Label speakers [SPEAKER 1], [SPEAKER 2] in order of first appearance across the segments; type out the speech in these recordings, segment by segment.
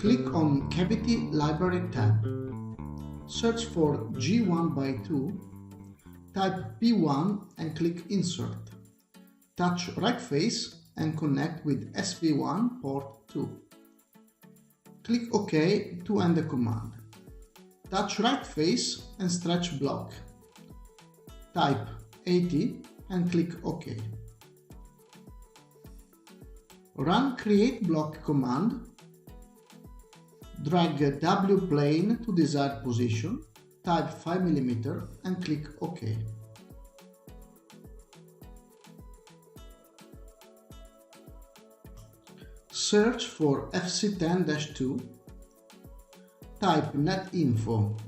[SPEAKER 1] Click on Cavity Library tab. Search for G1x2, type P1 and click Insert. Touch right face and connect with SV1 port 2. Click OK to end the command. Touch right face and stretch block. Type 80 and click OK. Run Create Block command. Drag W plane to desired position, type 5 mm and click OK. Search for FC10-2, type netinfo,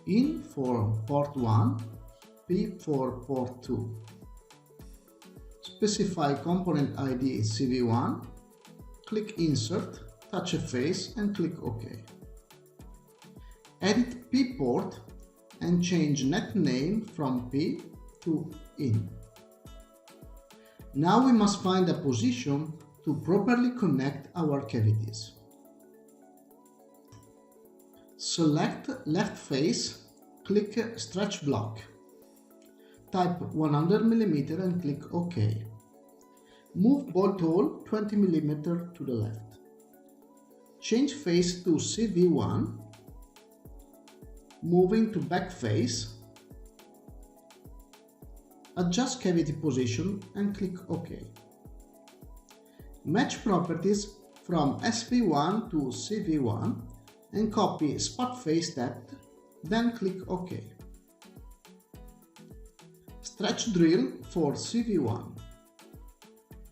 [SPEAKER 1] in for port 1, P for port 2. Specify component ID CV1, click Insert, touch a face and click OK. Edit P port and change net name from P to in. Now we must find a position to properly connect our cavities. Select left face, click Stretch Block. Type 100 mm and click OK. Move bolt hole 20 mm to the left. Change face to CV1, moving to back face, adjust cavity position and click OK. Match properties from SV1 to CV1 and copy spot face depth, then click OK. Stretch drill for CV1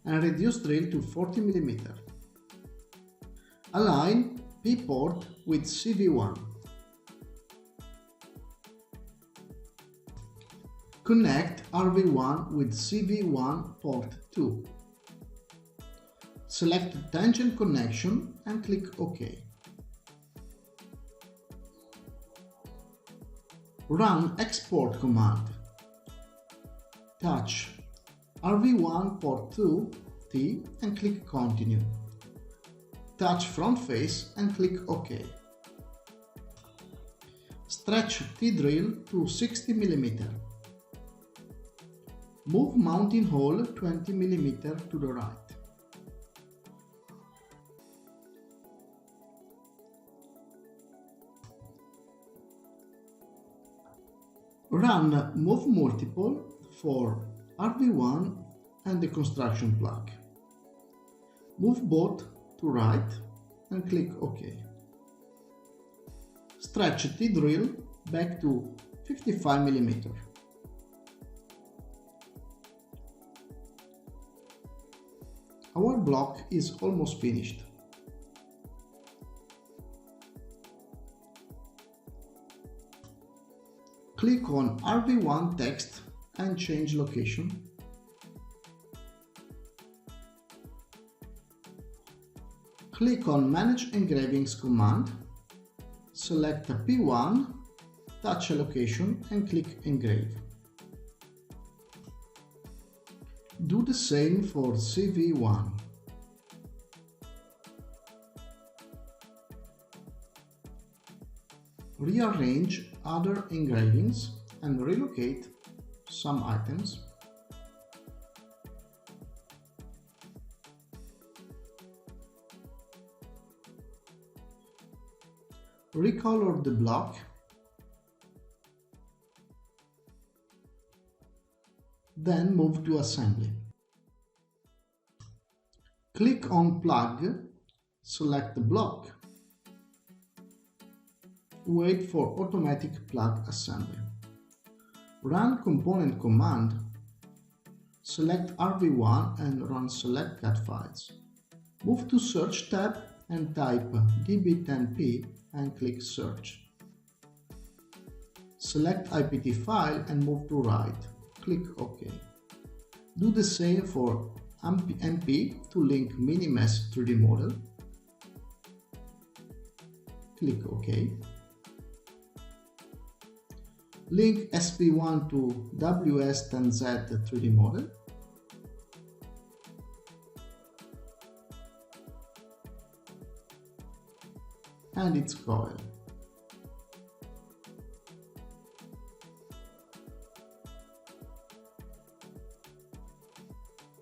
[SPEAKER 1] and reduce drill to 40 mm. Align P port with CV1. Connect RV1 with CV1 port 2. Select tangent connection and click OK. Run export command. Touch RV1 port 2 T and click Continue. Touch front face and click OK. Stretch T-drill to 60 mm. Move mounting hole 20 mm to the right. Run Move Multiple for RV1 and the construction plug. Move both to right and click OK. Stretch T-drill back to 55 mm. Our block is almost finished. Click on RV1 text and change location. Click on Manage Engravings command, select a P1, touch a location and click Engrave. Do the same for CV1. Rearrange other engravings and relocate some items. Recolor the block. Then move to assembly. Click on Plug, select the block. Wait for automatic plug assembly. Run component command. Select RV1 and run select CAD files. Move to Search tab and type DB10P and click Search. Select IPT file and move to right. Click OK. Do the same for MP to link Minimesh 3D model. Click OK. Link SP1 to WS10Z 3D model. And its coil.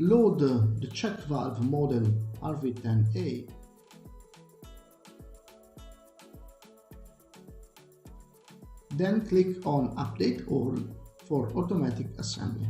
[SPEAKER 1] Load the check valve model RV10A. Then click on Update All for automatic assembly.